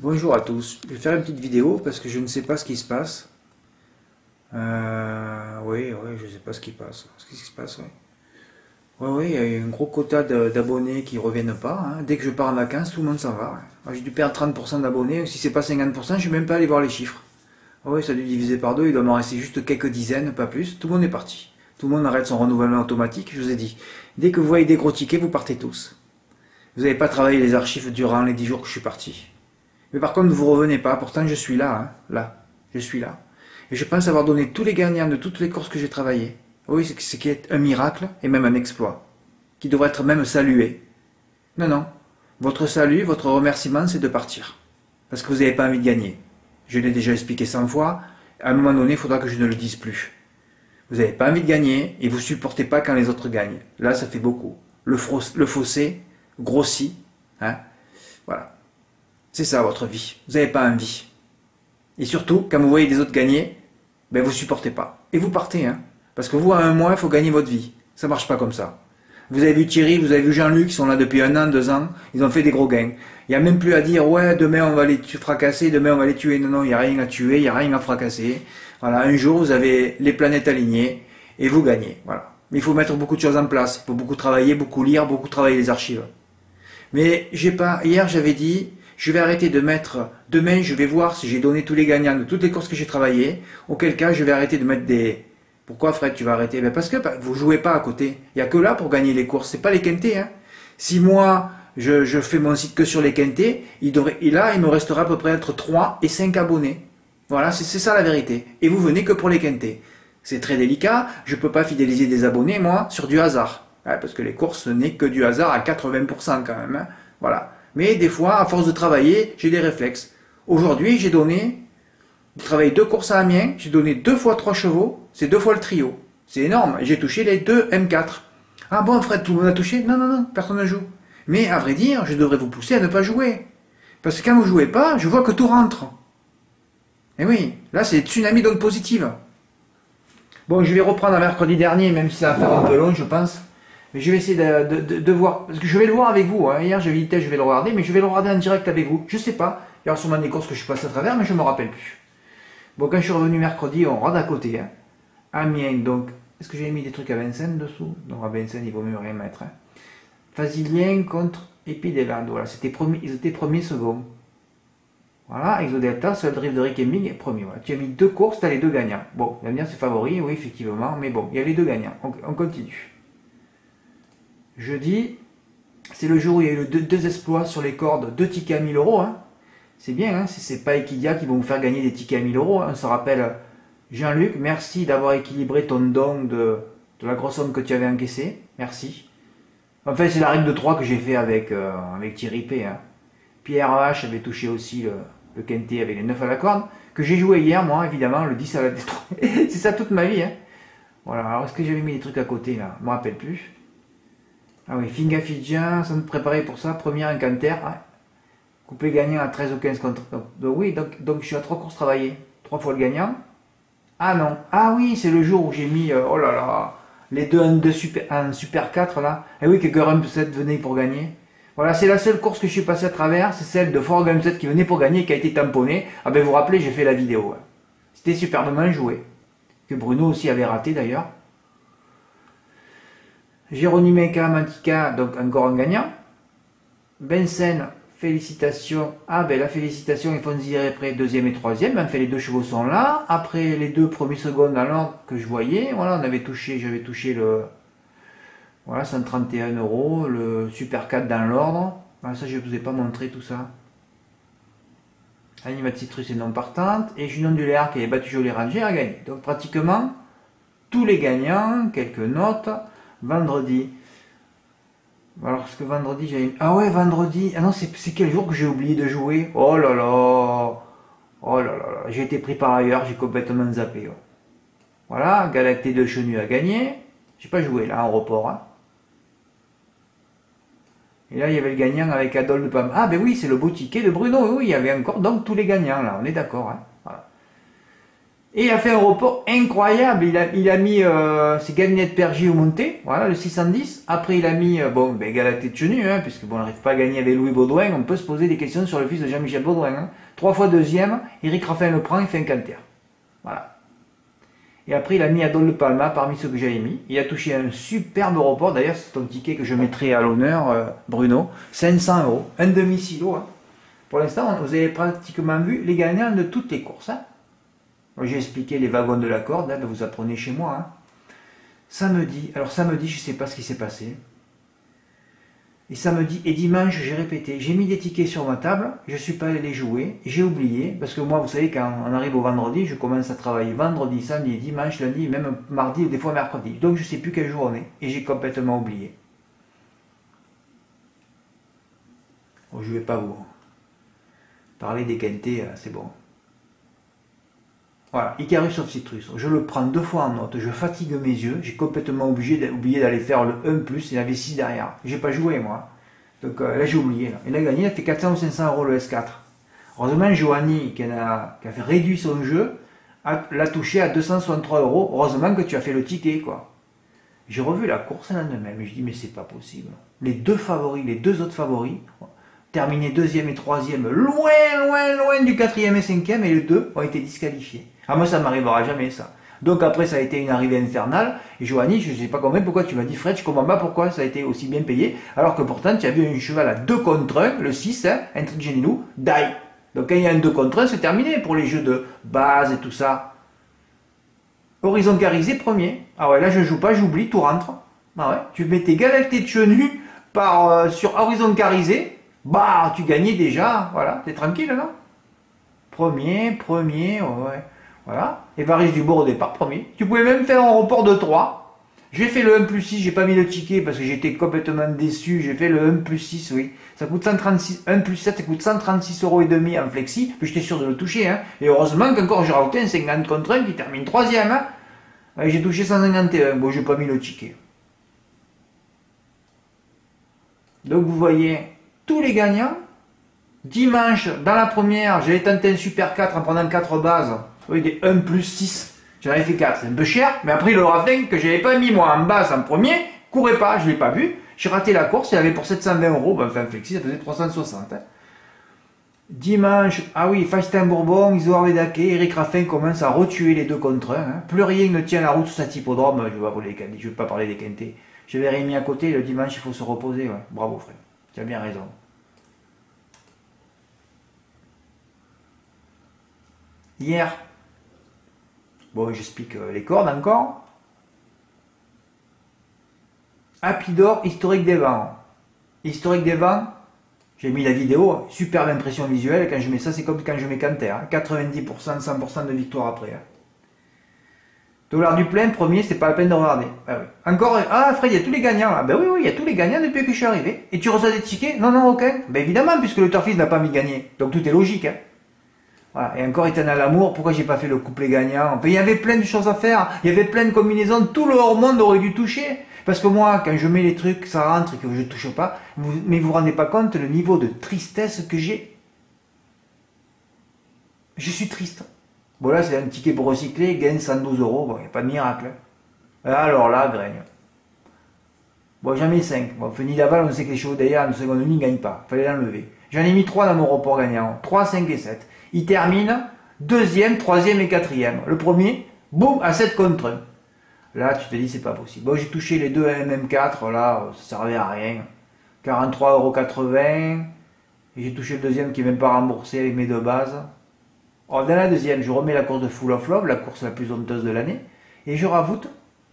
Bonjour à tous, je vais faire une petite vidéo parce que je ne sais pas ce qui se passe. Oui, je ne sais pas ce qui passe. Ce qui se passe, oui. Oui, il y a eu un gros quota d'abonnés qui ne reviennent pas, hein. Dès que je pars en vacances, tout le monde s'en va, ouais. Moi, j'ai dû perdre 30% d'abonnés, si c'est pas 50%, je ne vais même pas aller voir les chiffres. Oui, ça a dû diviser par deux, il doit m'en rester juste quelques dizaines, pas plus. Tout le monde est parti. Tout le monde arrête son renouvellement automatique, je vous ai dit. Dès que vous voyez des gros tickets, vous partez tous. Vous n'avez pas travaillé les archives durant les 10 jours que je suis parti. Mais par contre, vous revenez pas. Pourtant, je suis là, hein, là. Je suis là. Et je pense avoir donné tous les gagnants de toutes les courses que j'ai travaillées. Oui, c'est ce qui est un miracle et même un exploit. Qui devrait être même salué. Non, non. Votre salut, votre remerciement, c'est de partir. Parce que vous n'avez pas envie de gagner. Je l'ai déjà expliqué 100 fois. À un moment donné, il faudra que je ne le dise plus. Vous n'avez pas envie de gagner et vous supportez pas quand les autres gagnent. Là, ça fait beaucoup. Le fossé grossit. Hein, voilà. C'est ça votre vie. Vous n'avez pas envie. Et surtout, quand vous voyez des autres gagner, ben vous supportez pas. Et vous partez, hein. Parce que vous, à un mois, il faut gagner votre vie. Ça marche pas comme ça. Vous avez vu Thierry, vous avez vu Jean-Luc, ils sont là depuis 1 an, 2 ans, ils ont fait des gros gains. Il n'y a même plus à dire, ouais, demain on va les fracasser, demain on va les tuer. Non, non, il n'y a rien à tuer, il n'y a rien à fracasser. Voilà, un jour, vous avez les planètes alignées et vous gagnez. Voilà. Mais il faut mettre beaucoup de choses en place. Il faut beaucoup travailler, beaucoup lire, beaucoup travailler les archives. Mais j'ai pas, hier j'avais dit, je vais arrêter de mettre, demain je vais voir si j'ai donné tous les gagnants de toutes les courses que j'ai travaillées, auquel cas je vais arrêter de mettre des... Pourquoi Fred tu vas arrêter? Ben parce que vous jouez pas à côté, il n'y a que là pour gagner les courses, c'est pas les quintés, hein. Si moi je fais mon site que sur les quintés, et là il me restera à peu près entre 3 et 5 abonnés. Voilà, c'est ça la vérité. Et vous venez que pour les quintés. C'est très délicat, je peux pas fidéliser des abonnés moi sur du hasard. Parce que les courses ce n'est que du hasard à 80% quand même, hein. Voilà. Mais des fois, à force de travailler, j'ai des réflexes. Aujourd'hui, j'ai travaillé 2 courses à Amiens, j'ai donné 2 fois 3 chevaux, c'est 2 fois le trio. C'est énorme, j'ai touché les 2 M4. Ah bon, Fred, tout le monde a touché? Non, non, non, personne ne joue. Mais à vrai dire, je devrais vous pousser à ne pas jouer. Parce que quand vous jouez pas, je vois que tout rentre. Et oui, là c'est tsunami d'ondes positives. Bon, je vais reprendre à mercredi dernier, même si ça va faire un peu long, je pense. Mais je vais essayer de voir, parce que je vais le voir avec vous, hein. Hier j'ai dit je vais le regarder, mais je vais le regarder en direct avec vous. Je sais pas, il y aura sûrement des courses que je passe à travers, mais je me rappelle plus. Bon, quand je suis revenu mercredi, on regarde à côté, hein. Amiens, donc, est-ce que j'ai mis des trucs à Vincennes dessous? Non, à Vincennes, il vaut mieux rien mettre, hein. Fasilien contre Épidélade, voilà, ils étaient premiers, second. Voilà, Exodelta, seul drift de Rick Hemming est premier. Voilà. Tu as mis 2 courses, tu as les 2 gagnants. Bon, il va me dire c'est favori, oui, effectivement, mais bon, il y a les 2 gagnants. On continue. Jeudi, c'est le jour où il y a eu 2 exploits sur les cordes, 2 tickets à 1000 euros. Hein. C'est bien, hein, c'est pas Equidia qui vont vous faire gagner des tickets à 1000 euros. Hein. On se rappelle, Jean-Luc, merci d'avoir équilibré ton don de la grosse somme que tu avais encaissée. Merci. Enfin, c'est la règle de 3 que j'ai fait avec Thierry P. Hein. Pierre H avait touché aussi le quintet avec les 9 à la corde, que j'ai joué hier, moi, évidemment, le 10 à la détruite. C'est ça toute ma vie. Hein. Voilà, alors est-ce que j'avais mis des trucs à côté là? Je me rappelle plus. Ah oui, Finga Fidjien, ça me préparait pour ça. Première incanter. Ah, couplet gagnant à 13 ou 15 contre. Donc oui, donc je suis à 3 courses travaillées. 3 fois le gagnant. Ah non. Ah oui, c'est le jour où j'ai mis, oh là là, les 2 en super 4 là. Et oui, que Gurum 7 venait pour gagner. Voilà, c'est la seule course que je suis passé à travers. C'est celle de Fort Gun 7 qui venait pour gagner et qui a été tamponnée. Ah ben vous vous rappelez, j'ai fait la vidéo. Hein. C'était superbement joué. Que Bruno aussi avait raté d'ailleurs. Jérôme Mantica, donc encore un gagnant. Bensen, félicitations. Ah ben la félicitation, ils font dire après deuxième et troisième. En fait, les 2 chevaux sont là. Après les 2 premiers secondes dans l'ordre que je voyais, voilà, j'avais touché le... Voilà, 131 euros, le Super 4 dans l'ordre. Ah, ça, je ne vous ai pas montré tout ça. Animat Citrus est non partante. Et Junon Dulaire, qui avait battu Jolie Ranger, a gagné. Donc pratiquement tous les gagnants, quelques notes. Vendredi. Alors, est-ce que vendredi j'ai... Ah ouais, vendredi. Ah non, c'est quel jour que j'ai oublié de jouer? Oh là là. Oh là là là. J'ai été pris par ailleurs, j'ai complètement zappé. Ouais. Voilà, Galacté de Chenu a gagné. J'ai pas joué là, en report. Hein. Et là, il y avait le gagnant avec Adol de Pam. Ah ben oui, c'est le beau ticket de Bruno. Oui, il y avait encore donc tous les gagnants là, on est d'accord. Hein. Voilà. Et il a fait un report incroyable. Il a mis ses gabinettes de Pergier au monté, voilà, le 610. Après, il a mis, bon, ben, Galatée de Chenu, hein, puisque bon, on n'arrive pas à gagner avec Louis Baudouin. On peut se poser des questions sur le fils de Jean-Michel Baudouin. Hein. 3 fois deuxième, Eric Raffin le prend, il fait un canter. Voilà. Et après, il a mis Adol de Palma parmi ceux que j'avais mis. Il a touché un superbe report. D'ailleurs, c'est ton ticket que je mettrai à l'honneur, Bruno. 500 €, un demi-silo. Hein. Pour l'instant, vous avez pratiquement vu les gagnants de toutes les courses. Hein. J'ai expliqué les wagons de la corde, hein, vous apprenez chez moi. Hein. Samedi, alors samedi, je ne sais pas ce qui s'est passé. Et samedi et dimanche, j'ai répété. J'ai mis des tickets sur ma table, je ne suis pas allé les jouer, j'ai oublié, parce que moi, vous savez, quand on arrive au vendredi, je commence à travailler vendredi, samedi, dimanche, lundi, même mardi, ou des fois mercredi. Donc je ne sais plus quel jour on est, et j'ai complètement oublié. Bon, je ne vais pas vous parler des quintés, c'est bon. Voilà, Icarus of Citrus, je le prends 2 fois en note, je fatigue mes yeux, j'ai complètement oublié d'aller faire le 1+, il y en avait 6 derrière. J'ai pas joué moi. Donc là j'ai oublié. Là. Il a gagné, il a fait 400 ou 500 € le S4. Heureusement, Johanny, qui a fait réduit son jeu, l'a touché à 263 €. Heureusement que tu as fait le ticket, quoi. J'ai revu la course le lendemain, mais je dis, mais c'est pas possible. Les 2 favoris, les 2 autres favoris, terminé 2e et 3e, loin du 4e et 5e, et les 2 ont été disqualifiés. Ah, moi, ça m'arrivera jamais, ça. Donc après, ça a été une arrivée infernale. Et Johanny, je ne sais pas combien, pourquoi tu m'as dit, Fred, je comprends pas pourquoi ça a été aussi bien payé, alors que pourtant, tu as vu un cheval à 2 contre 1, le 6, hein, Intrigenilou, die. Donc quand il y a un 2 contre 1, c'est terminé pour les jeux de base et tout ça. Horizon Carisé, premier. Ah ouais, là, je joue pas, j'oublie, tout rentre. Ah ouais, tu mettais Galatée de Chenu sur Horizon Carisé, bah, tu gagnais déjà, voilà, t'es tranquille, non? Premier, ouais. Voilà. Évariste Dubourg au départ, premier. Tu pouvais même faire un report de 3. J'ai fait le 1+6, j'ai pas mis le ticket parce que j'étais complètement déçu. J'ai fait le 1+6, oui. Ça coûte 136, 1+7, ça coûte 136 € et demi en flexi. Puis j'étais sûr de le toucher, hein. Et heureusement qu'encore j'ai rajouté un 50 contre 1 qui termine 3e, hein. J'ai touché 151. Bon, j'ai pas mis le ticket. Donc vous voyez, tous les gagnants. Dimanche, dans la première, j'avais tenté un Super 4 en prenant 4 bases. Oui, des 1+6. J'en avais fait 4. C'est un peu cher, mais après le Raffin que j'avais pas mis moi en base en premier, courait pas, je l'ai pas vu. J'ai raté la course, il avait pour 720 €. Ben, enfin, flexi, ça faisait 360. Hein. Dimanche, ah oui, Faustin Bourbon, Isoar Vedake, Eric Raffin commence à retuer les 2 contre 1. Hein. Plus rien ne tient la route sur cet hippodrome. Je vais pas parler des quintés. J'avais remis à côté, le dimanche, il faut se reposer. Ouais. Bravo, frère. Tu as bien raison. Hier, bon, j'explique les cordes encore. Apidor, historique des vents. Historique des vents, j'ai mis la vidéo, superbe impression visuelle. Quand je mets ça, c'est comme quand je mets Canter. Hein, 90%, 100% de victoire après. Hein. Dollar du plein, premier, c'est pas la peine de regarder. Ah oui. Encore, ah Fred, il y a tous les gagnants là. Ben oui, il y a tous les gagnants depuis que je suis arrivé. Et tu reçois des tickets? Non, aucun. Ben évidemment, puisque le Turfis n'a pas mis gagner. Donc tout est logique. Hein. Voilà. Et encore Éternel l'amour, pourquoi j'ai pas fait le couplet gagnant? Enfin, il y avait plein de choses à faire, il y avait plein de combinaisons, tout le hors-monde aurait dû toucher. Parce que moi, quand je mets les trucs, ça rentre et que je ne touche pas, mais vous vous rendez pas compte le niveau de tristesse que j'ai. Je suis triste. Bon là, c'est un ticket pour recycler, gagne 112 €, bon, il n'y a pas de miracle. Alors là, graine. Bon, j'en mets 5. Bon, Feni Laval, on sait que les chevaux d'ailleurs, en seconde ligne, ne gagnent pas. Fallait l'enlever. J'en ai mis 3 dans mon report gagnant. 3, 5 et 7. Il termine 2e, 3e et 4e. Le premier, boum, à 7 contre 1. Là, tu te dis, c'est pas possible. Bon, j'ai touché les 2 MM4, là, ça servait à rien. 43,80 €. Et j'ai touché le deuxième qui n'est même pas remboursé avec mes 2 bases. Alors, dans la deuxième, je remets la course de Full of Love, la course la plus honteuse de l'année. Et je rajoute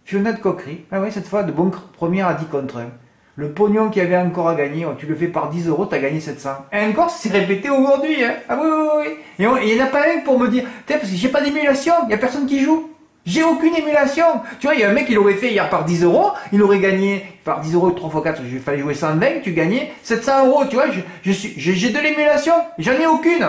Fiona de Coquerie. Ah oui, cette fois, de bon première à 10 contre 1. Le pognon qu'il y avait encore à gagner, tu le fais par 10 €, tu as gagné 700. Et encore, c'est répété aujourd'hui. Hein. Ah oui. Et il n'y en a pas un pour me dire, parce que j'ai pas d'émulation, il n'y a personne qui joue. J'ai aucune émulation. Tu vois, il y a un mec qui l'aurait fait hier par 10 €, il aurait gagné par 10 €, 3 x 4, il fallait jouer 120, tu gagnais 700 €. Tu vois, j'ai de l'émulation, j'en ai aucune.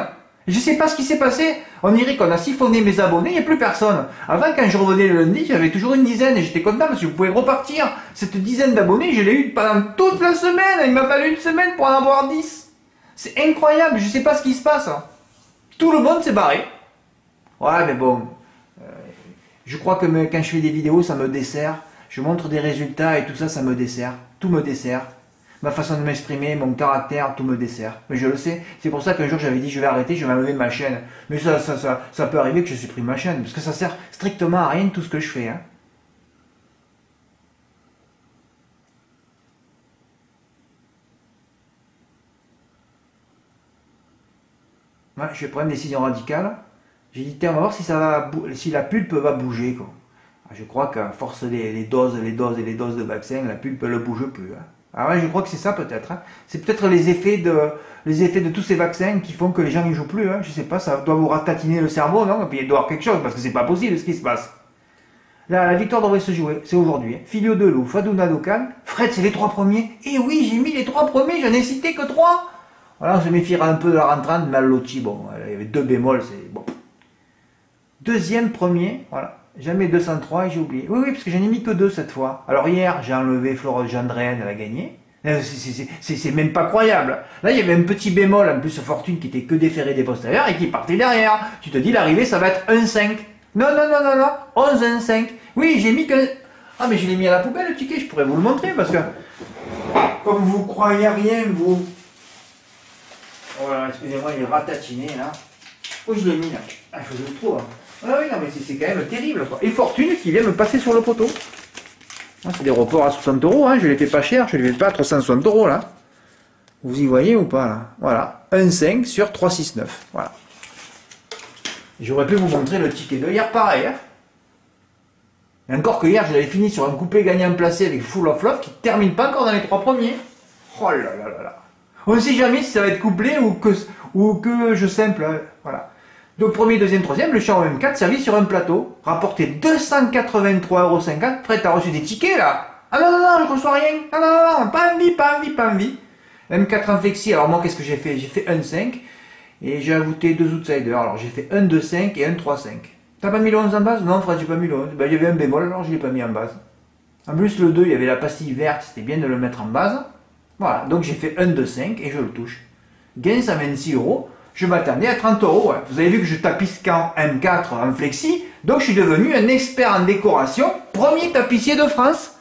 Je sais pas ce qui s'est passé. On dirait qu'on a siphonné mes abonnés, il n'y a plus personne. Avant, quand je revenais le lundi, j'avais toujours une dizaine et j'étais content parce que je pouvais repartir. Cette dizaine d'abonnés, je l'ai eu pendant toute la semaine. Il m'a fallu une semaine pour en avoir 10. C'est incroyable, je sais pas ce qui se passe. Tout le monde s'est barré. Ouais, mais bon. Je crois que quand je fais des vidéos, ça me dessert. Je montre des résultats et tout ça, ça me dessert. Tout me dessert. Ma façon de m'exprimer, mon caractère, tout me dessert. Mais je le sais. C'est pour ça qu'un jour j'avais dit je vais arrêter, je vais enlever ma chaîne. Mais ça peut arriver que je supprime ma chaîne. Parce que ça sert strictement à rien tout ce que je fais. Hein. Ouais, je vais prendre une décision radicale. J'ai dit, tiens, on va voir si, si la pulpe va bouger. Quoi. Je crois qu'à force les doses de vaccin, la pulpe ne bouge plus. Hein. Ah ouais, je crois que c'est ça peut-être. Hein. C'est peut-être les effets de tous ces vaccins qui font que les gens n'y jouent plus. Hein. Je sais pas, ça doit vous ratatiner le cerveau, non? Et puis il doit y avoir quelque chose, parce que c'est pas possible ce qui se passe. Là, la victoire devrait se jouer, c'est aujourd'hui. Hein. Filio de Loup, Fadouna Dokan, Fred, c'est les 3 premiers. Et oui, j'ai mis les 3 premiers, j'en ai cité que 3. Voilà, on se méfiera un peu de la rentrante, mais Lotti, bon, il y avait 2 bémols, c'est bon. Deuxième, premier, voilà. Jamais 203 et j'ai oublié. Oui, parce que j'en ai mis que 2 cette fois. Alors hier, j'ai enlevé Florence Gendren, elle a gagné. C'est même pas croyable. Là, il y avait un petit bémol, en plus Fortune, qui était que déféré des postérieurs et qui partait derrière. Tu te dis, l'arrivée, ça va être 1-5. Non, 11-1-5. Oui, j'ai mis que... Ah, mais je l'ai mis à la poubelle, le ticket, je pourrais vous le montrer, parce que... Comme vous croyez rien, vous... Voilà, excusez-moi, il est ratatiné, là. Où je l'ai mis, là? Ah, je le trouve. Ah oui, non, mais c'est quand même terrible, quoi. Et Fortune qui vient me passer sur le poteau. Ah, c'est des reports à 60 euros, hein. Je les fais pas cher, je les fais pas à 360 euros, là. Vous y voyez ou pas, là? Voilà. 1,5 sur 369. Voilà. J'aurais pu vous montrer le ticket de hier, pareil, hein. Et encore que hier, je l'avais fini sur un coupé gagnant placé avec Full of Love qui ne termine pas encore dans les 3 premiers. Oh là là là là. On ne sait jamais si ça va être couplé ou que je simple. Hein. Voilà. Donc premier, deuxième, troisième, le champ M4 servi sur un plateau, rapporté 283,50 €. Fred, t'as reçu des tickets là? Ah non, non, non, je reçois rien. Ah non, non, non, pas envie. M4 en flexi, alors moi qu'est-ce que j'ai fait? J'ai fait 1,5 et j'ai ajouté 2 outsiders. Alors j'ai fait 1,2,5 et 1,3,5. T'as pas mis le 11 en base? Non, Fred, j'ai pas mis le 11. Ben, il y avait un bémol, alors je l'ai pas mis en base. En plus, le 2, il y avait la pastille verte, c'était bien de le mettre en base. Voilà, donc j'ai fait 1,2,5 et je le touche. Gain 126 €. Je m'attendais à 30 €. Ouais. Vous avez vu que je tapisse qu'en M4 en flexi, donc je suis devenu un expert en décoration, premier tapissier de France.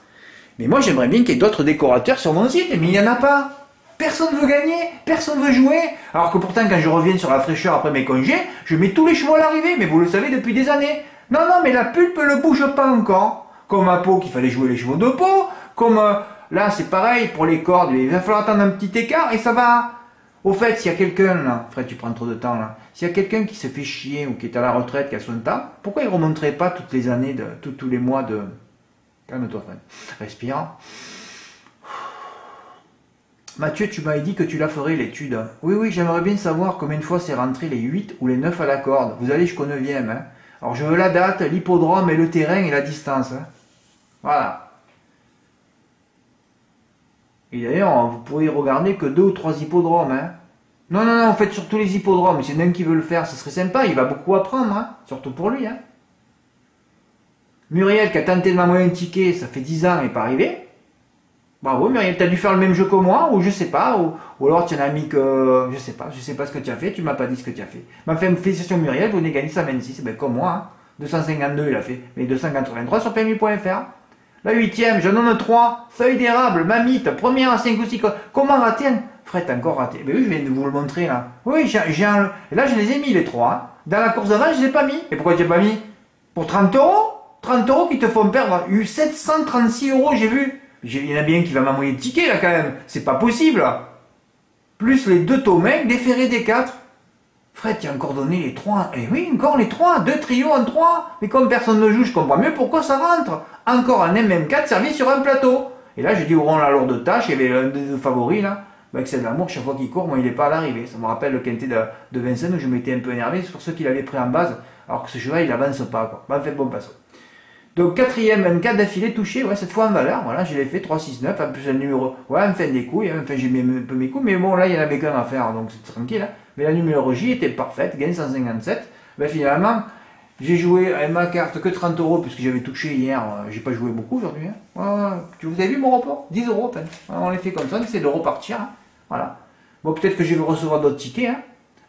Mais moi j'aimerais bien qu'il y ait d'autres décorateurs sur mon site, mais il n'y en a pas. Personne ne veut gagner, personne ne veut jouer. Alors que pourtant quand je reviens sur la fraîcheur après mes congés, je mets tous les chevaux à l'arrivée, mais vous le savez depuis des années. Non, non, mais la pulpe ne bouge pas encore. Comme à Pau qu'il fallait jouer les chevaux de Pau, comme là c'est pareil pour les cordes, il va falloir attendre un petit écart et ça va... Au fait, s'il y a quelqu'un, là, Fred, tu prends trop de temps, là, s'il y a quelqu'un qui se fait chier ou qui est à la retraite, qui a son temps, pourquoi il ne remonterait pas toutes les années, tous les mois de... Calme-toi, Fred. Respire. Mathieu, tu m'avais dit que tu la ferais, l'étude. Oui, oui, j'aimerais bien savoir combien de fois c'est rentré les 8 ou les 9 à la corde. Vous allez jusqu'au 9e. Hein. Alors, je veux la date, l'hippodrome et le terrain et la distance. Hein. Voilà. Et d'ailleurs, vous pourriez regarder que 2 ou 3 hippodromes. Hein. Non, non, non, faites surtout les hippodromes. C'est même qui veut le faire, ce serait sympa. Il va beaucoup apprendre, hein. Surtout pour lui. Hein. Muriel, qui a tenté de m'envoyer un ticket, ça fait 10 ans, et n'est pas arrivé. Bravo, Muriel, tu as dû faire le même jeu que moi, ou je sais pas, ou alors tu en as mis que... Je sais pas ce que tu as fait, tu m'as pas dit ce que tu as fait. Ma félicitations Muriel, vous venez gagner 126, ben comme moi. Hein. 252, il a fait, mais 283 sur PMU.fr. La 8e, je donne 3. Feuille d'érable, mamite, première à 5 ou 6. Comment rater? Fred, t'as encore raté. Mais oui, je viens de vous le montrer là. Oui, et là, je les ai mis les 3. Hein. Dans la course d'avant, je les ai pas mis. Et pourquoi tu n'as pas mis? Pour 30 €? 30 € qui te font perdre. 736 €, j'ai vu. Il y en a bien qui va m'envoyer le ticket là quand même. C'est pas possible. Plus les 2 Thomains, déférés des 4. Fred, tu as encore donné les 3. Eh oui, encore les 3. 2 trios en 3. Mais comme personne ne joue, je comprends mieux pourquoi ça rentre. Encore un MM4 servi sur un plateau. Et là, je dis, auront la lourde tâche. Il y avait un des favoris là. Avec c'est de l'amour, chaque fois qu'il court, moi il n'est pas à l'arrivée. Ça me rappelle le quintet de Vincennes où je m'étais un peu énervé sur ceux qu'il avait pris en base. Alors que ce cheval, il avance pas. Quoi. Bah, fait bon passo. Donc 4e M4 d'affilée touché, ouais, cette fois en valeur, voilà, je l'ai fait 3-6-9, en plus un numéro, ouais, enfin des couilles, hein, enfin j'ai mis un peu mes coups, mais bon là il y en avait qu'un à faire, donc c'est tranquille, hein. Mais la numérologie était parfaite, gain 157, ben finalement, j'ai joué à ma carte que 30 € puisque j'avais touché hier, j'ai pas joué beaucoup aujourd'hui, hein. Ouais, vous avez vu mon report? 10 € à peine, on les fait comme ça, on essaie de repartir, hein. Voilà. Bon peut-être que je vais recevoir d'autres tickets, hein.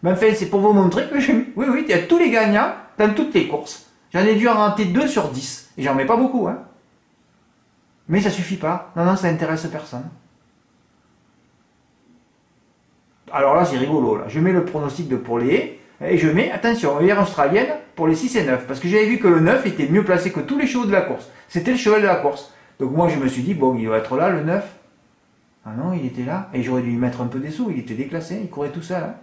Mais enfin c'est pour vous montrer que j'ai mis, oui, il y a tous les gagnants dans toutes les courses. J'en ai dû en rater 2 sur 10. Et j'en mets pas beaucoup, hein. Mais ça suffit pas. Non, non, ça intéresse personne. Alors là, c'est rigolo. Là. Je mets le pronostic pour les haies. Et je mets, attention, hier australienne pour les 6 et 9. Parce que j'avais vu que le 9 était mieux placé que tous les chevaux de la course. C'était le cheval de la course. Donc moi, je me suis dit, bon, il doit être là, le 9. Ah non, il était là. Et j'aurais dû lui mettre un peu des sous. Il était déclassé. Il courait tout seul. Hein.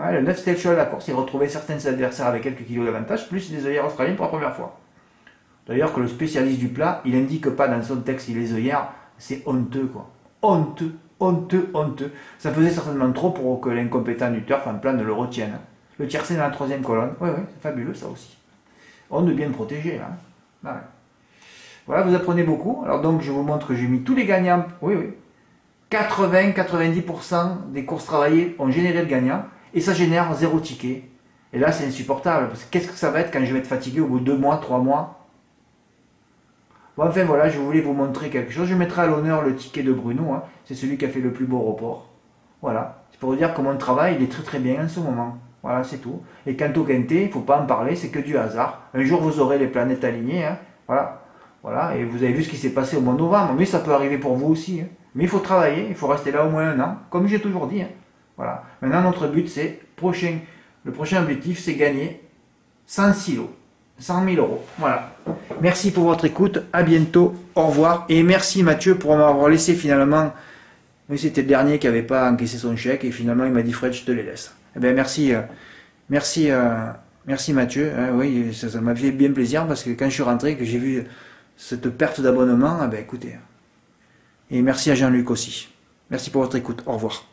Ouais, le 9, c'était le cheval de la course. Il retrouvait certains adversaires avec quelques kilos d'avantage, plus des œillères australiennes pour la première fois. D'ailleurs, que le spécialiste du plat, il n'indique pas dans son texte les œillères. C'est honteux, quoi. Honteux, honteux, honteux. Ça faisait certainement trop pour que l'incompétent du turf en plan ne le retienne. Hein. Le tiercé dans la 3e colonne. Oui, oui, c'est fabuleux, ça aussi. On est bien protégé, là. Hein. Ouais. Voilà, vous apprenez beaucoup. Alors donc, je vous montre que j'ai mis tous les gagnants. Oui, oui. 80-90% des courses travaillées ont généré le gagnant. Et ça génère 0 ticket. Et là, c'est insupportable. Parce que qu'est-ce que ça va être quand je vais être fatigué au bout de 2 mois, 3 mois? Bon, enfin, voilà, je voulais vous montrer quelque chose. Je mettrai à l'honneur le ticket de Bruno. Hein. C'est celui qui a fait le plus beau report. Voilà. C'est pour vous dire que mon travail, il est très très bien en ce moment. Voilà, c'est tout. Et quant au quintet, il ne faut pas en parler, c'est que du hasard. Un jour, vous aurez les planètes alignées. Hein. Voilà. Voilà. Et vous avez vu ce qui s'est passé au mois de novembre. Mais ça peut arriver pour vous aussi. Hein. Mais il faut travailler. Il faut rester là au moins 1 an. Comme j'ai toujours dit. Hein. Voilà. Maintenant, notre but, c'est le prochain objectif, c'est gagner 100 silos. 100 000 euros. Voilà. Merci pour votre écoute. À bientôt. Au revoir. Et merci Mathieu pour m'avoir laissé finalement. Oui, c'était le dernier qui n'avait pas encaissé son chèque. Et finalement, il m'a dit Fred, je te les laisse. Eh bien, merci. Merci Mathieu. Oui, ça m'a fait bien plaisir parce que quand je suis rentré, que j'ai vu cette perte d'abonnement, eh bien, écoutez. Et merci à Jean-Luc aussi. Merci pour votre écoute. Au revoir.